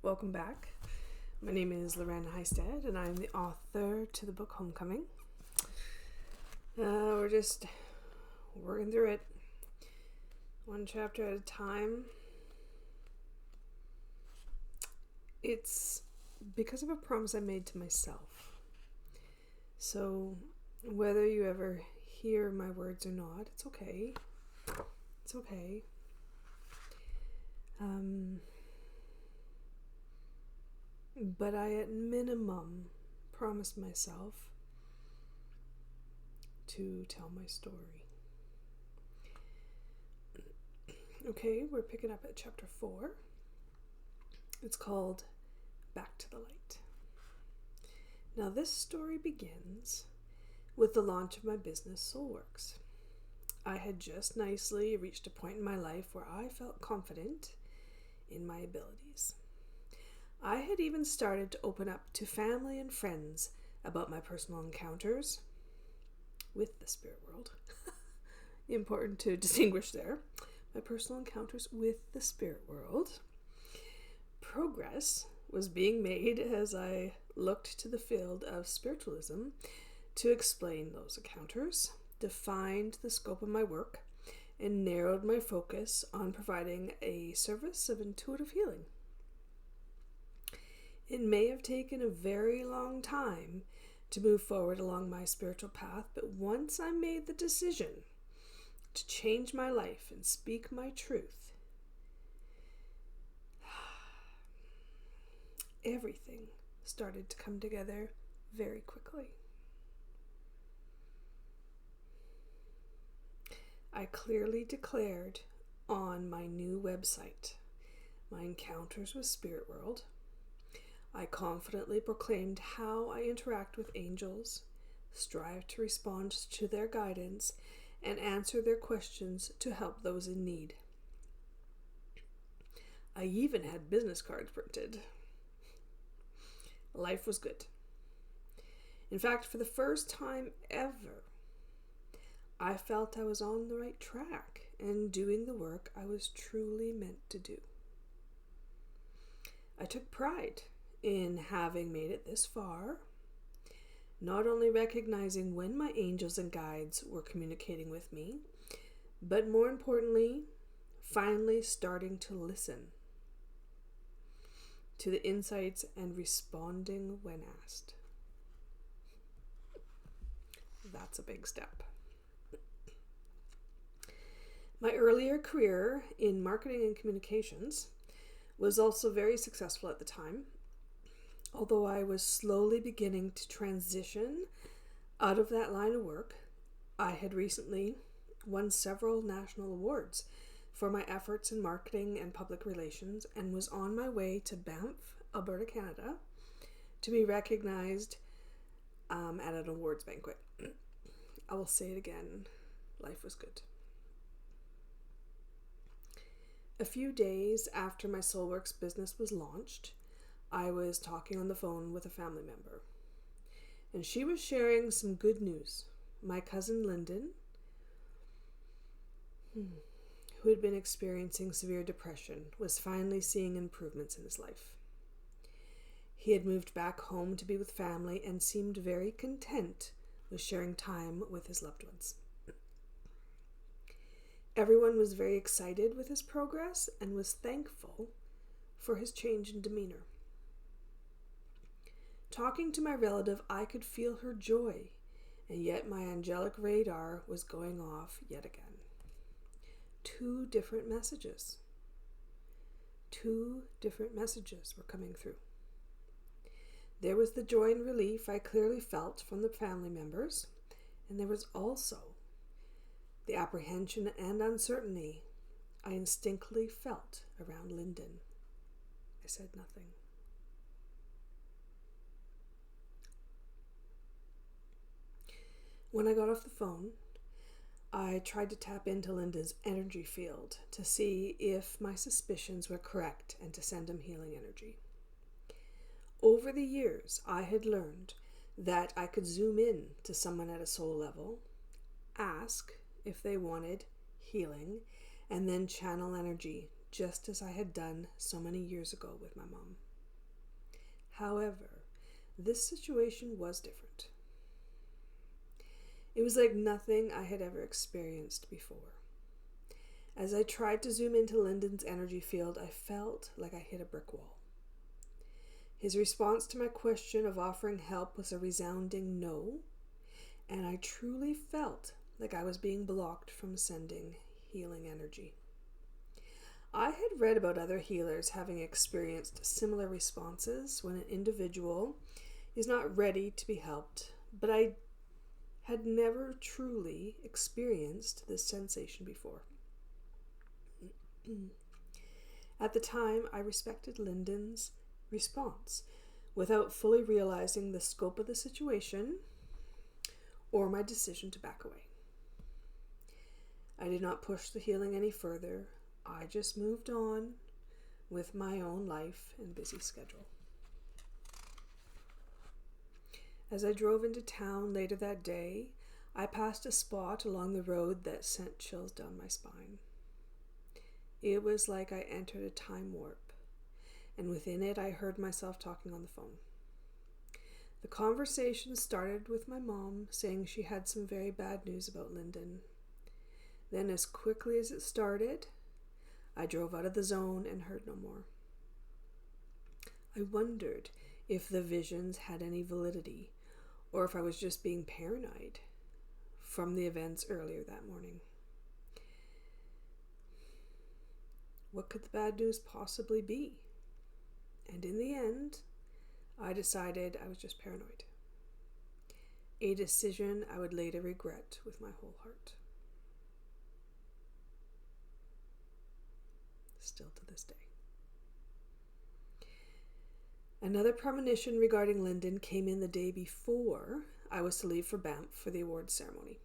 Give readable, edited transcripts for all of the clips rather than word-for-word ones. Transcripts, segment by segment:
Welcome back. My name is Lauren Heistad, and I'm the author to the book Homecoming. We're just working through it, one chapter at a time. It's because of a promise I made to myself. So whether you ever hear my words or not, it's okay. It's okay. But I, at minimum, promised myself to tell my story. Okay, we're picking up at chapter 4. It's called Back to the Light. Now, this story begins with the launch of my business, SOULworks. I had just nicely reached a point in my life where I felt confident in my abilities. I had even started to open up to family and friends about my personal encounters with the spirit world. Important to distinguish there. My personal encounters with the spirit world. Progress was being made as I looked to the field of spiritualism to explain those encounters, defined the scope of my work, and narrowed my focus on providing a service of intuitive healing. It may have taken a very long time to move forward along my spiritual path, but once I made the decision to change my life and speak my truth, everything started to come together very quickly. I clearly declared on my new website my encounters with Spirit World. I confidently proclaimed how I interact with angels, strive to respond to their guidance, and answer their questions to help those in need. I even had business cards printed. Life was good. In fact, for the first time ever, I felt I was on the right track and doing the work I was truly meant to do. I took pride in having made it this far, not only recognizing when my angels and guides were communicating with me, but more importantly, finally starting to listen to the insights and responding when asked. That's a big step. My earlier career in marketing and communications was also very successful at the time. Although I was slowly beginning to transition out of that line of work, I had recently won several national awards for my efforts in marketing and public relations and was on my way to Banff, Alberta, Canada, to be recognized at an awards banquet. I will say it again, life was good. A few days after my SOULworks business was launched, I was talking on the phone with a family member, and she was sharing some good news. My cousin Lyndon, who had been experiencing severe depression, was finally seeing improvements in his life. He had moved back home to be with family and seemed very content with sharing time with his loved ones. Everyone was very excited with his progress and was thankful for his change in demeanor. Talking to my relative, I could feel her joy, and yet my angelic radar was going off yet again. Two different messages were coming through. There was the joy and relief I clearly felt from the family members, and there was also the apprehension and uncertainty I instinctively felt around Lyndon. I said nothing. When I got off the phone, I tried to tap into Lyndon's energy field to see if my suspicions were correct and to send him healing energy. Over the years, I had learned that I could zoom in to someone at a soul level, ask if they wanted healing, and then channel energy, just as I had done so many years ago with my mom. However, this situation was different. It was like nothing I had ever experienced before. As I tried to zoom into Lyndon's energy field, I felt like I hit a brick wall. His response to my question of offering help was a resounding no, and I truly felt like I was being blocked from sending healing energy. I had read about other healers having experienced similar responses when an individual is not ready to be helped, but I had never truly experienced this sensation before. At the time, I respected Lyndon's response without fully realizing the scope of the situation or my decision to back away. I did not push the healing any further. I just moved on with my own life and busy schedule. As I drove into town later that day, I passed a spot along the road that sent chills down my spine. It was like I entered a time warp, and within it I heard myself talking on the phone. The conversation started with my mom saying she had some very bad news about Lyndon. Then, as quickly as it started, I drove out of the zone and heard no more. I wondered if the visions had any validity, or if I was just being paranoid from the events earlier that morning. What could the bad news possibly be? And in the end, I decided I was just paranoid. A decision I would later regret with my whole heart. Still to this day. Another premonition regarding Lyndon came in the day before I was to leave for Banff for the awards ceremony.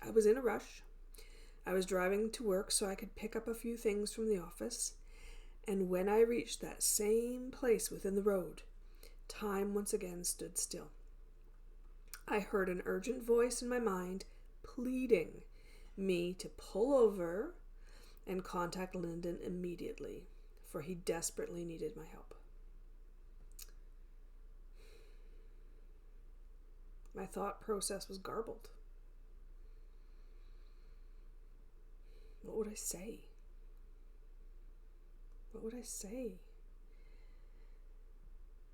I was in a rush. I was driving to work so I could pick up a few things from the office, and when I reached that same place within the road, time once again stood still. I heard an urgent voice in my mind pleading me to pull over and contact Lyndon immediately, for he desperately needed my help. My thought process was garbled. What would I say? What would I say?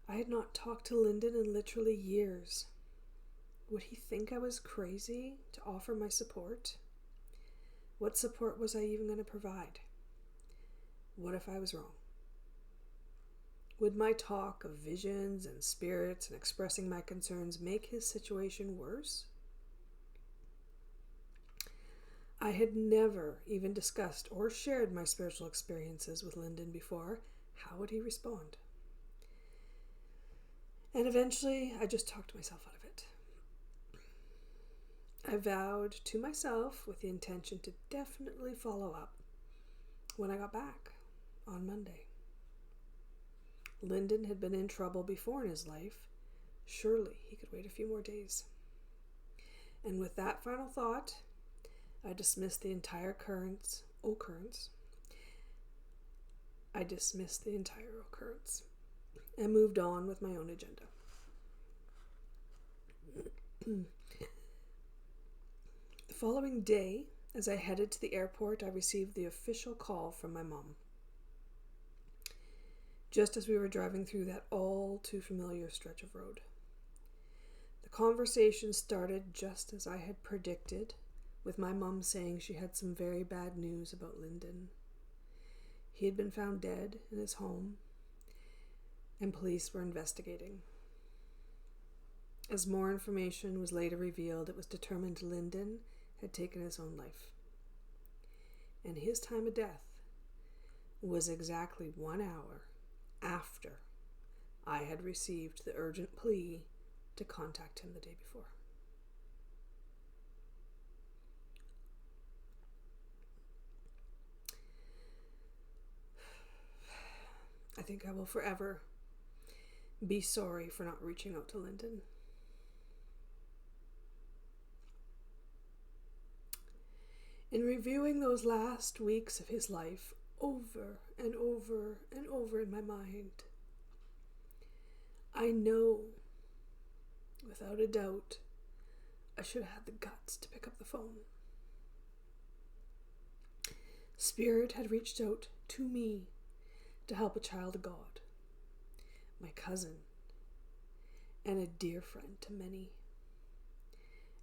I had not talked to Lyndon in literally years. Would he think I was crazy to offer my support? What support was I even going to provide? What if I was wrong? Would my talk of visions and spirits and expressing my concerns make his situation worse? I had never even discussed or shared my spiritual experiences with Lyndon before. How would he respond? And eventually, I just talked myself out of it. I vowed to myself with the intention to definitely follow up when I got back on Monday. Lyndon had been in trouble before in his life. Surely he could wait a few more days. And with that final thought, I dismissed the entire occurrence. I dismissed the entire occurrence and moved on with my own agenda. The following day, as I headed to the airport, I received the official call from my mom. Just as we were driving through that all too familiar stretch of road. The conversation started just as I had predicted, with my mom saying she had some very bad news about Lyndon. He had been found dead in his home, and police were investigating. As more information was later revealed, it was determined Lyndon had taken his own life. And his time of death was exactly 1 hour after I had received the urgent plea to contact him the day before. I think I will forever be sorry for not reaching out to Lyndon. In reviewing those last weeks of his life over and over and over in my mind, I know, without a doubt, I should have had the guts to pick up the phone. Spirit had reached out to me to help a child of God, my cousin, and a dear friend to many.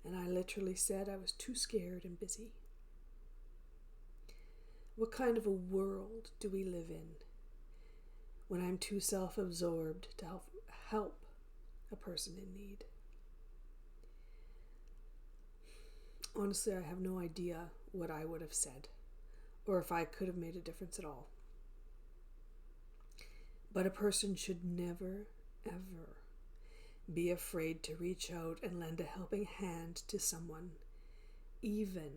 And I literally said I was too scared and busy. What kind of a world do we live in when I'm too self-absorbed to help a person in need? Honestly, I have no idea what I would have said, or if I could have made a difference at all. But a person should never, ever be afraid to reach out and lend a helping hand to someone, even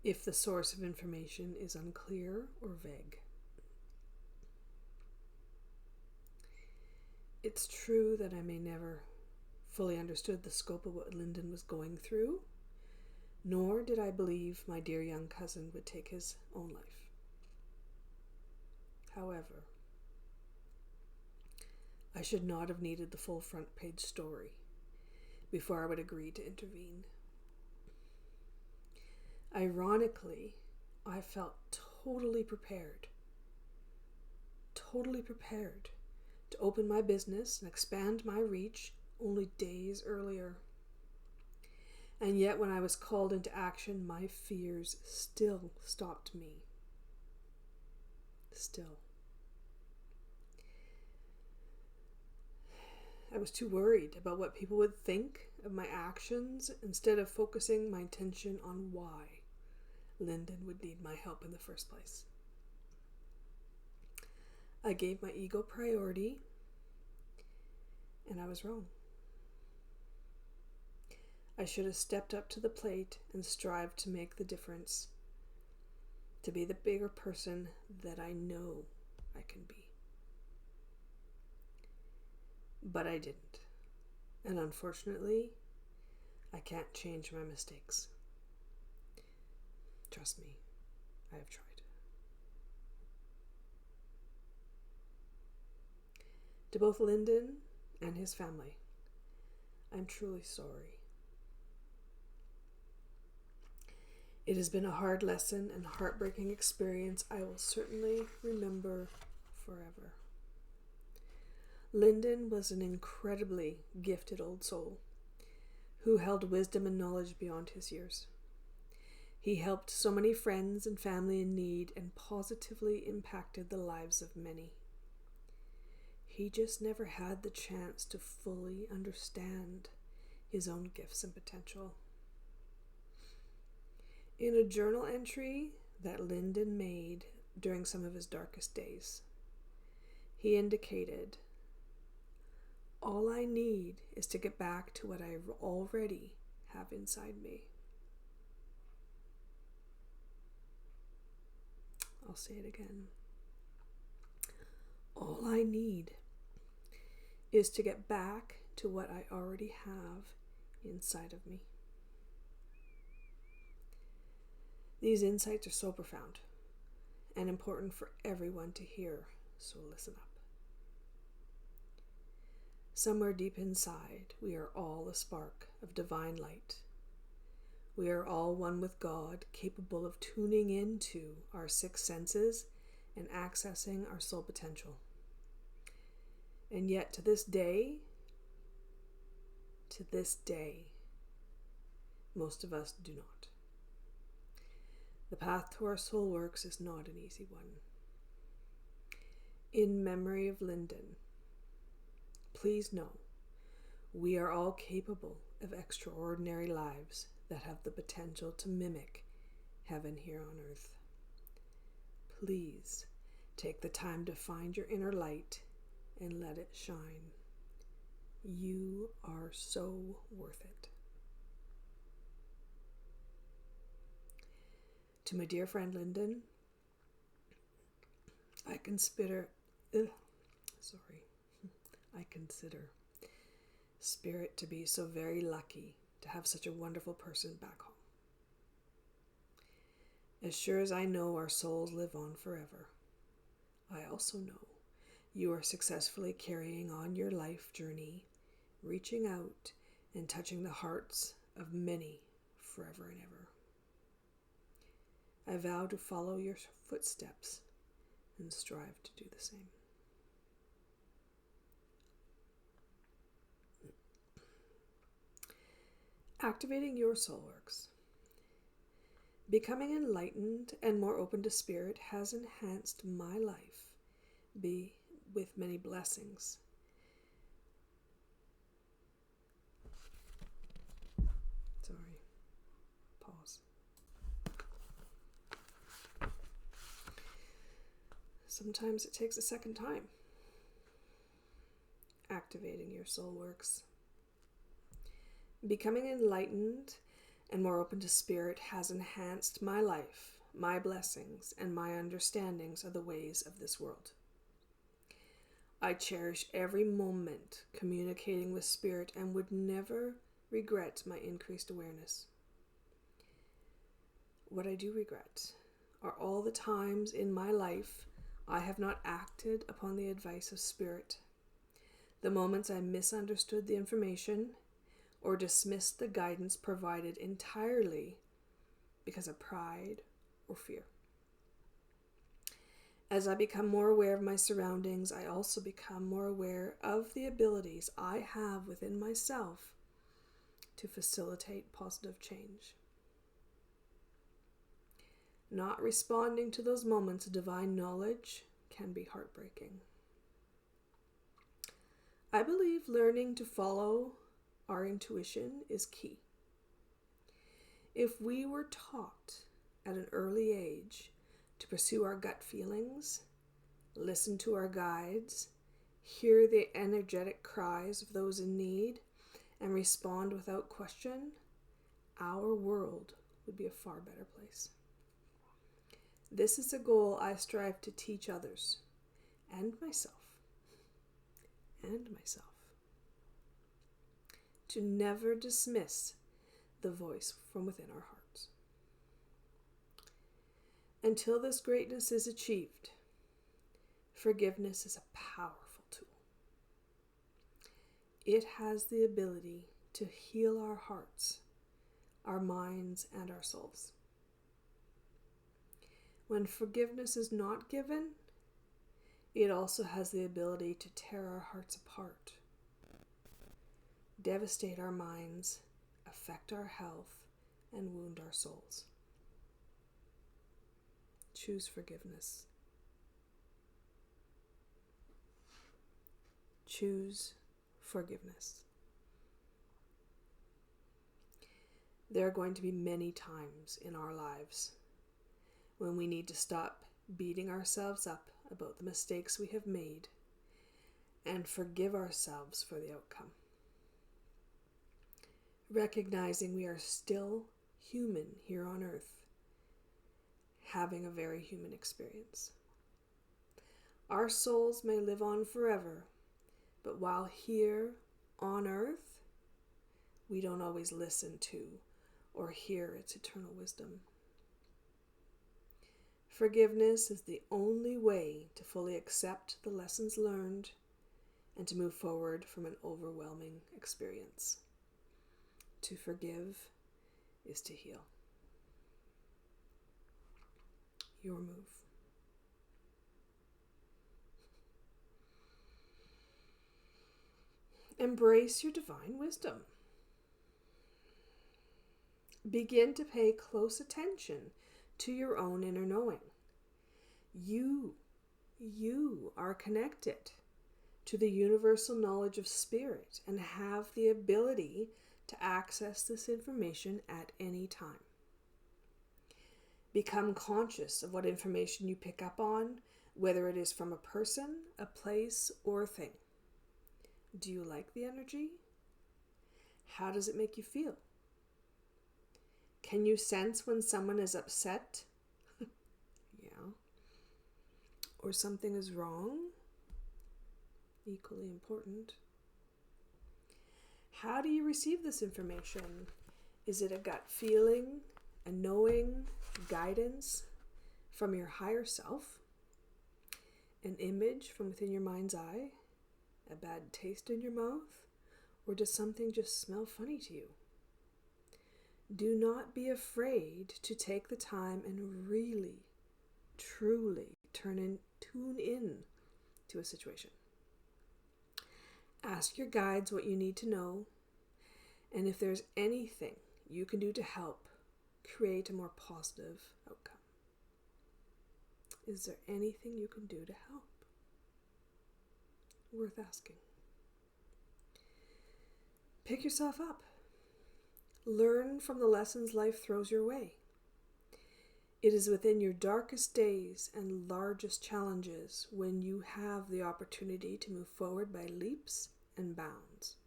if the source of information is unclear or vague. It's true that I may never fully understood the scope of what Lyndon was going through, nor did I believe my dear young cousin would take his own life. However, I should not have needed the full front page story before I would agree to intervene. Ironically, I felt totally prepared to open my business and expand my reach only days earlier. And yet when I was called into action, my fears still stopped me. Still. I was too worried about what people would think of my actions instead of focusing my attention on why Lyndon would need my help in the first place. I gave my ego priority, and I was wrong. I should have stepped up to the plate and strived to make the difference, to be the bigger person that I know I can be. But I didn't. And unfortunately, I can't change my mistakes. Trust me, I have tried. To both Lyndon and his family, I'm truly sorry. It has been a hard lesson and heartbreaking experience I will certainly remember forever. Lyndon was an incredibly gifted old soul who held wisdom and knowledge beyond his years. He helped so many friends and family in need and positively impacted the lives of many. He just never had the chance to fully understand his own gifts and potential. In a journal entry that Lyndon made during some of his darkest days, he indicated, "All I need is to get back to what I already have inside me." I'll say it again. All I need is to get back to what I already have inside of me. These insights are so profound and important for everyone to hear, so listen up. Somewhere deep inside, we are all a spark of divine light. We are all one with God, capable of tuning into our sixth senses and accessing our soul potential. And yet, to this day, most of us do not. The path to our soul works is not an easy one. In memory of Lyndon, please know we are all capable of extraordinary lives that have the potential to mimic heaven here on earth. Please take the time to find your inner light and let it shine. You are so worth it. To my dear friend Lyndon, I consider Spirit to be so very lucky to have such a wonderful person back home. As sure as I know our souls live on forever, I also know you are successfully carrying on your life journey, reaching out and touching the hearts of many forever and ever. I vow to follow your footsteps and strive to do the same. Activating your SOULworks. Becoming enlightened and more open to spirit has enhanced my life, with many blessings. Sorry. Pause. Sometimes it takes a second time. Activating your SOULworks. Becoming enlightened and more open to spirit has enhanced my life, my blessings, and my understandings of the ways of this world. I cherish every moment communicating with spirit and would never regret my increased awareness. What I do regret are all the times in my life I have not acted upon the advice of spirit, the moments I misunderstood the information or dismissed the guidance provided entirely because of pride or fear. As I become more aware of my surroundings, I also become more aware of the abilities I have within myself to facilitate positive change. Not responding to those moments of divine knowledge can be heartbreaking. I believe learning to follow our intuition is key. If we were taught at an early age to pursue our gut feelings, listen to our guides, hear the energetic cries of those in need, and respond without question, our world would be a far better place. This is a goal I strive to teach others and myself. To never dismiss the voice from within our hearts. Until this greatness is achieved, forgiveness is a powerful tool. It has the ability to heal our hearts, our minds, and our souls. When forgiveness is not given, it also has the ability to tear our hearts apart, devastate our minds, affect our health, and wound our souls. Choose forgiveness. Choose forgiveness. There are going to be many times in our lives when we need to stop beating ourselves up about the mistakes we have made and forgive ourselves for the outcome. Recognizing we are still human here on earth, having a very human experience. Our souls may live on forever, but while here on earth, we don't always listen to or hear its eternal wisdom. Forgiveness is the only way to fully accept the lessons learned and to move forward from an overwhelming experience. To forgive is to heal. Your move. Embrace your divine wisdom. Begin to pay close attention to your own inner knowing. You are connected to the universal knowledge of spirit and have the ability to access this information at any time. Become conscious of what information you pick up on, whether it is from a person, a place, or a thing. Do you like the energy? How does it make you feel? Can you sense when someone is upset? Yeah. Or something is wrong? Equally important. How do you receive this information? Is it a gut feeling, a knowing, guidance from your higher self? An image from within your mind's eye? A bad taste in your mouth? Or does something just smell funny to you? Do not be afraid to take the time and really, truly tune in to a situation. Ask your guides what you need to know, and if there's anything you can do to help create a more positive outcome. Is there anything you can do to help? Worth asking. Pick yourself up. Learn from the lessons life throws your way. It is within your darkest days and largest challenges when you have the opportunity to move forward by leaps and bounds.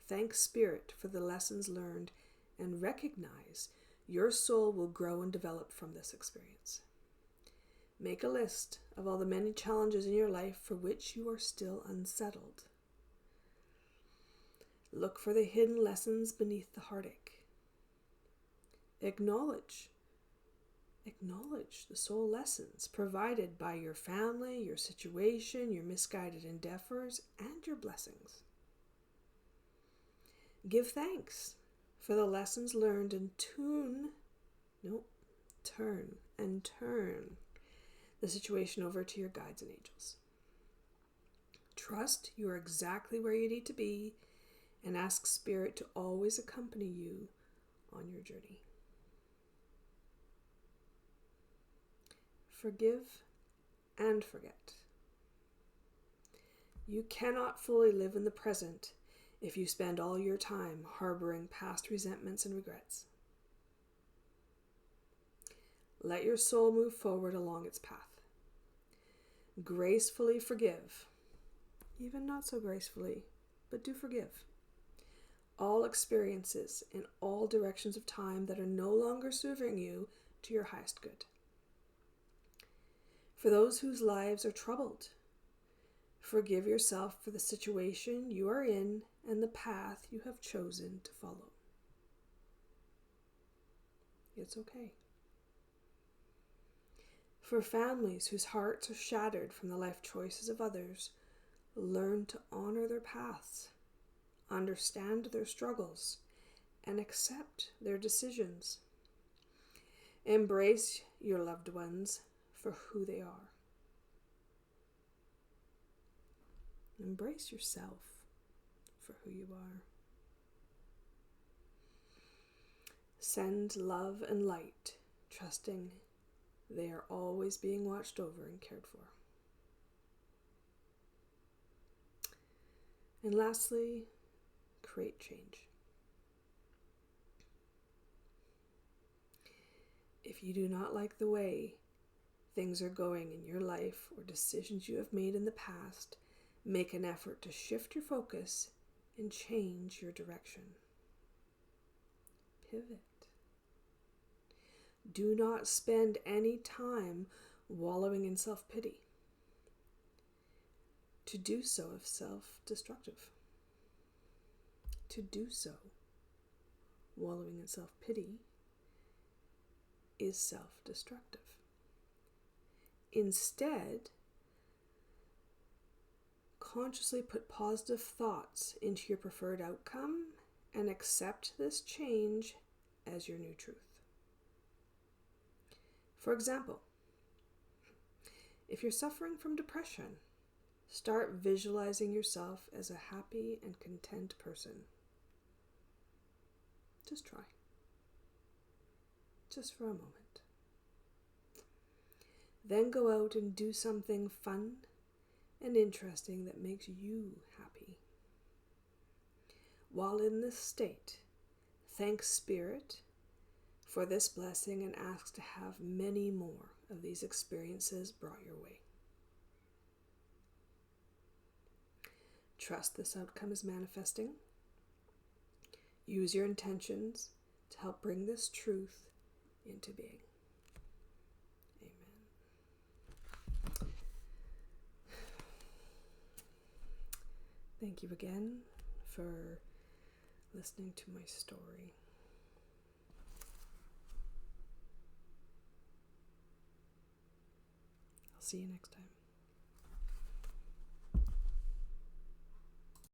Thank Spirit for the lessons learned and recognize your soul will grow and develop from this experience. Make a list of all the many challenges in your life for which you are still unsettled. Look for the hidden lessons beneath the heartache. Acknowledge the soul lessons provided by your family, your situation, your misguided endeavors, and your blessings. Give thanks for the lessons learned and turn the situation over to your guides and angels. Trust you are exactly where you need to be and ask Spirit to always accompany you on your journey. Forgive and forget. You cannot fully live in the present if you spend all your time harboring past resentments and regrets. Let your soul move forward along its path. Gracefully forgive, even not so gracefully, but do forgive. All experiences in all directions of time that are no longer serving you to your highest good. For those whose lives are troubled, forgive yourself for the situation you are in and the path you have chosen to follow. It's okay. For families whose hearts are shattered from the life choices of others, learn to honor their paths, understand their struggles, and accept their decisions. Embrace your loved ones for who they are. Embrace yourself for who you are. Send love and light, trusting they are always being watched over and cared for. And lastly, create change. If you do not like the way things are going in your life or decisions you have made in the past, make an effort to shift your focus and change your direction. Pivot. Do not spend any time wallowing in self-pity. To do so is self-destructive. To do so, wallowing in self-pity, is self-destructive. Instead, consciously put positive thoughts into your preferred outcome and accept this change as your new truth. For example, if you're suffering from depression, start visualizing yourself as a happy and content person. Just try. Just for a moment. Then go out and do something fun and interesting that makes you happy. While in this state, thank Spirit for this blessing and ask to have many more of these experiences brought your way. Trust this outcome is manifesting. Use your intentions to help bring this truth into being. Amen. Thank you again for listening to my story. I'll see you next time.